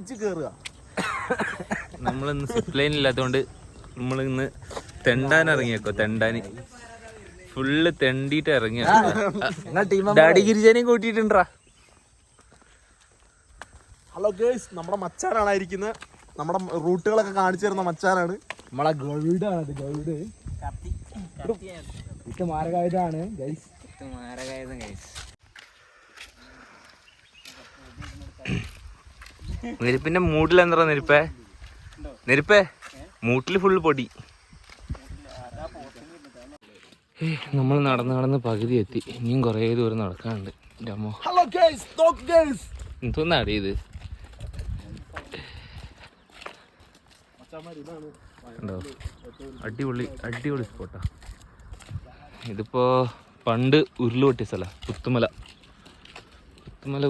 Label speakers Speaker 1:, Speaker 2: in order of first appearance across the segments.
Speaker 1: പിടിച്ച് കയറുക.
Speaker 2: നമ്മളിന്ന് സിപ്പ് ലൈൻ ഇല്ലാത്തതുകൊണ്ട് നമ്മളിന്ന് തെണ്ടാൻ ഇറങ്ങിയേക്കോ. തെണ്ടാന് ഫുള്ള് തെണ്ടിയിട്ട് ഇറങ്ങിയ ഡാഡി ഗിരിജാനെയും കൂട്ടിയിട്ടുണ്ടാ.
Speaker 1: ഹലോ ഗേഴ്സ്, നമ്മുടെ മച്ചാനാണ് ഇരിക്കുന്നത്. നമ്മുടെ റൂട്ടുകളൊക്കെ കാണിച്ചു തരുന്ന മച്ചാനാണ്.
Speaker 3: നമ്മളെ ഗൈഡാണ്. ഗൈഡ് ഇത് മാരകായുധാണ് ഗൈസ്.
Speaker 2: നെരുപ്പിന്റെ മൂട്ടിലെന്താ നെരുപ്പേ മൂട്ടില് ഫുള്ള് പൊടി. നമ്മൾ നടന്ന് പകുതി എത്തി. ഇനിയും കുറേ ദൂരം നടക്കാനുണ്ട്. എൻ്റെ അമ്മോ,
Speaker 1: ഹലോ ഗേഴ്സ്, നോക്ക് ഗേഴ്സ്.
Speaker 2: എന്തോന്നാടി ഇത്? ഉണ്ടോ? അടിപൊളി സ്പോട്ടാ. ഇതിപ്പോ പണ്ട് ഉരുളുപൊട്ടിയ സ്ഥലം. പുത്തുമല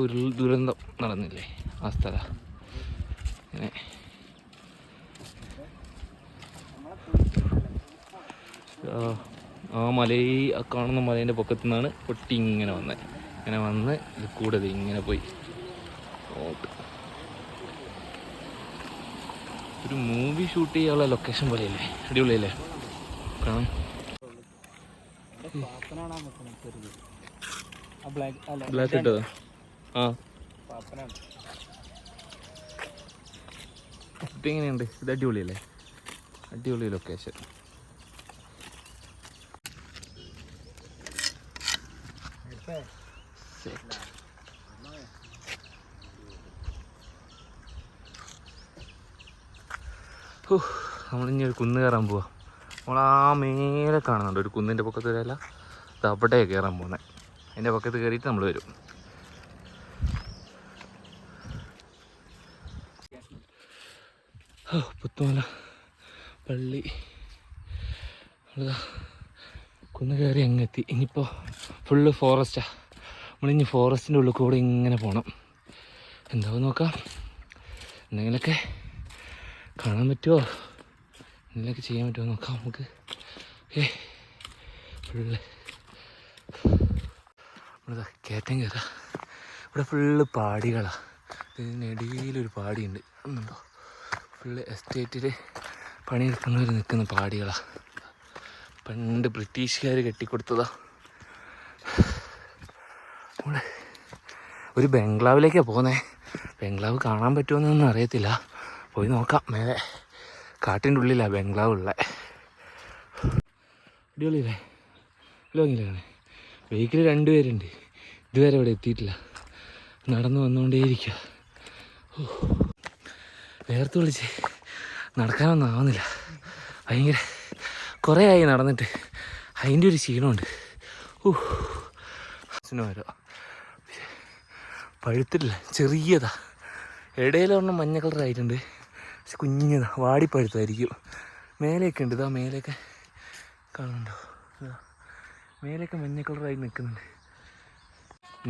Speaker 2: ഉരുൾ ദുരന്തം നടന്നില്ലേ, ആ സ്ഥല. ഇങ്ങനെ ആ കാണുന്ന മലേൻ്റെ പൊക്കത്തു നിന്നാണ് പൊട്ടി ഇങ്ങനെ വന്നത്. ഇങ്ങനെ വന്ന് ഇത് കൂടെ ഇങ്ങനെ പോയി. ഒരു മൂവി ഷൂട്ട് ചെയ്യാനുള്ള ലൊക്കേഷൻ പോലെയല്ലേ, അടിപൊളിയല്ലേ കാണാൻ. ബ്ലാക്ക് ഇട്ടതോ? ആ, ഇതെങ്ങനെയുണ്ട്? ഇത് അടിപൊളിയല്ലേ, അടിപൊളി ലൊക്കേഷൻ. നമ്മളിനി ഒരു കുന്ന് കയറാൻ പോവാ. നമ്മളാ മേലെ കാണുന്നുണ്ട് ഒരു കുന്നിൻ്റെ പൊക്കത്ത് വരല്ല, അത് അവിടെ കയറാൻ പോകുന്നത്. അതിൻ്റെ പൊക്കത്ത് കയറിയിട്ട് നമ്മൾ വരും. പുത്തുമല പള്ളി കുന്ന് കയറി അങ്ങെത്തി. ഇനിയിപ്പോൾ ഫുള്ള് ഫോറസ്റ്റാണ്. നമ്മളിനി ഫോറസ്റ്റിൻ്റെ ഉള്ളിൽ കൂടെ ഇങ്ങനെ പോകണം. എന്താവും നോക്കാം. എന്തെങ്കിലുമൊക്കെ കാണാൻ പറ്റുമോ, എന്തെങ്കിലുമൊക്കെ ചെയ്യാൻ പറ്റുമോ നോക്കാം നമുക്ക്. ഫുള്ള് നമ്മളിതാ കയറ്റം കയറാം. ഇവിടെ ഫുള്ള് പാടികളാണ്. ഇതിനിടയിലൊരു പാടിയുണ്ട്, ഒന്നുണ്ടോ? ഫുള്ള് എസ്റ്റേറ്റിൽ പണിയെടുക്കുന്നവർ നിൽക്കുന്ന പാടികളാണ്. പണ്ട് ബ്രിട്ടീഷുകാർ കെട്ടിക്കൊടുത്തതാ. നമ്മള് ഒരു ബംഗ്ലാവിലേക്കാണ് പോകുന്നത്. ബംഗ്ലാവ് കാണാൻ പറ്റുമെന്നൊന്നും അറിയത്തില്ല, പോയി നോക്കാം. മേലെ കാട്ടിൻ്റെ ഉള്ളിലാണ് ബംഗ്ലാവ് ഉള്ളത്. അടിപൊളിയല്ലേ? ലോങ്ങിലാണ്. വെഹിക്കിൾ 2 പേരുണ്ട്. ഇതുവരെ ഇവിടെ എത്തിയിട്ടില്ല. നടന്നു വന്നുകൊണ്ടേയിരിക്കുക. വേർത്ത് വിളിച്ച് നടക്കാനൊന്നും ആവുന്നില്ല. ഭയങ്കര കുറേ ആയി നടന്നിട്ട്, അതിൻ്റെ ഒരു ക്ഷീണമുണ്ട്. വരാം. പഴുത്തിട്ടില്ല, ചെറിയതാ. ഇടയിലൊരെണ്ണം മഞ്ഞ കളറായിട്ടുണ്ട്, പക്ഷെ കുഞ്ഞതാ, വാടിപ്പഴുത്തായിരിക്കും. മേലെയൊക്കെ ഉണ്ട്, ഇതാ മേലെയൊക്കെ കാണുന്നുണ്ടോ? ഇതാ മേലെയൊക്കെ മഞ്ഞ കളറായി നിൽക്കുന്നുണ്ട്.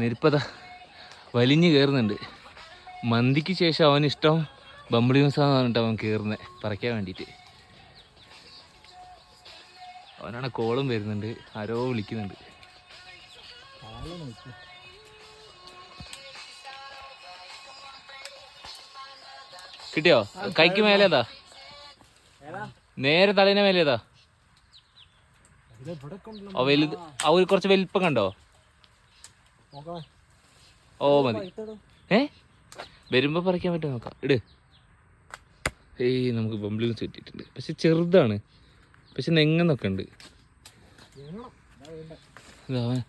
Speaker 2: നെരുപ്പതാ വലിഞ്ഞ് കയറുന്നുണ്ട്. മന്തിക്ക് ശേഷം അവനിഷ്ടം ബമ്പിളി മസാന്ന് പറഞ്ഞിട്ട് അവൻ കയറുന്നത് പറിക്കാൻ വേണ്ടിയിട്ട്. അവനാണ് കോളും വരുന്നുണ്ട്, ആരോ വിളിക്കുന്നുണ്ട്. കിട്ടിയോ? കൈക്ക് മേലേതാ? നേരെ തലേനെ മേലേതാ? വലുത് അവർ കുറച്ച് വലിപ്പം കണ്ടോ? ഓ മതി. വരുമ്പോ പറിക്കാൻ പറ്റുമോ നോക്കാം. ഇട്. നമുക്ക് ബംബിളിങ്സ് കിട്ടിയിട്ടുണ്ട്, പക്ഷെ ചെറുതാണ്, പക്ഷെ നെങ്ങന്നൊക്കെ ഉണ്ട്.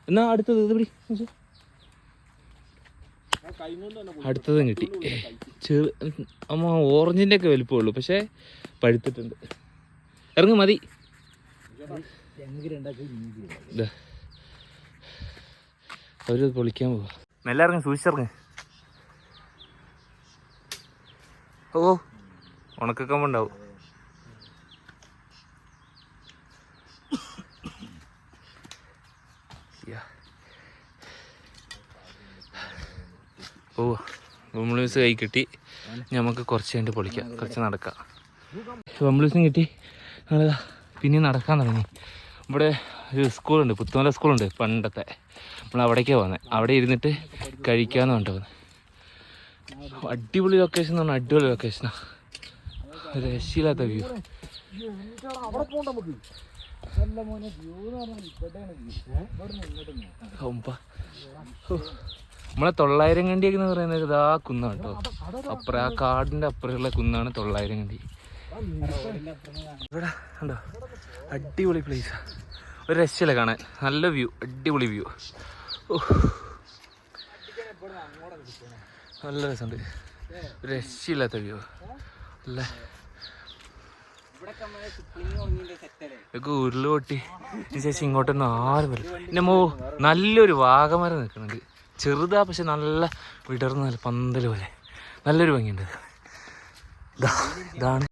Speaker 2: എന്നാ അടുത്തത് ഇത് പിടി. അടുത്തതും കിട്ടി. അമ്മ ഓറഞ്ചിൻ്റെ ഒക്കെ വലിപ്പമുള്ളൂ, പക്ഷെ പഴുത്തിട്ടുണ്ട്. ഇറങ്ങ് മതി. അവര് പൊളിക്കാൻ പോവാ. മെല്ലെ ഇറങ്ങ്, സൂക്ഷിച്ചിറങ്ങ്. ഓ ഉണക്കക്കമ്പുണ്ടാവും. പോവാ. ബംബിൾസ് കൈ കിട്ടി. നമുക്ക് കുറച്ച് കഴിഞ്ഞിട്ട് പൊളിക്കാം, കുറച്ച് നടക്കാം. ബംബിൾസും കിട്ടി. ഞങ്ങളിതാ പിന്നെ നടക്കാൻ തുടങ്ങി. ഇവിടെ ഒരു സ്കൂളുണ്ട്, പുത്തുമല സ്കൂളുണ്ട് പണ്ടത്തെ. നമ്മൾ അവിടേക്കാണ് പോകുന്നത്. അവിടെ ഇരുന്നിട്ട് കഴിക്കാമെന്ന് പറഞ്ഞിട്ട് പോകുന്നത്. അടിപൊളി ലൊക്കേഷൻ എന്ന് പറഞ്ഞാൽ അടിപൊളി ലൊക്കേഷനാ. ഒരു രക്ഷയില്ലാത്ത വ്യൂ.
Speaker 3: അവിടെ പോകണ്ട നമുക്ക്. നല്ല മോനെ വ്യൂ എന്ന് പറഞ്ഞാൽ ഇവിടെയാണ്
Speaker 2: നമ്മളെ 900 കണ്ടിയൊക്കെ എന്ന് പറയുന്നത് ഇതാ കുന്നാണ് കേട്ടോ. അപ്പുറം ആ കാടിൻ്റെ അപ്പുറമുള്ള കുന്നാണ് 900 കണ്ടി. ഇവിടെ ഉണ്ടോ അടിപൊളി പ്ലേസാ. ഒരു രക്ഷയില്ല കാണാൻ. നല്ല വ്യൂ, അടിപൊളി വ്യൂ. നല്ല രസമുണ്ട്. ഒരു രക്ഷയില്ലാത്ത വ്യൂ അല്ലേ. ഇതൊക്കെ ഉരുള് പൊട്ടി ശേഷം ഇങ്ങോട്ടൊന്നും ആരും വരും. പിന്നെ നല്ലൊരു വാഗമരം നിൽക്കുന്നുണ്ട്. ചെറുതാ പക്ഷെ നല്ല വിടർന്ന നല്ല പന്തൽ പോലെ നല്ലൊരു ഭംഗിയുണ്ട്. ഇതാണ്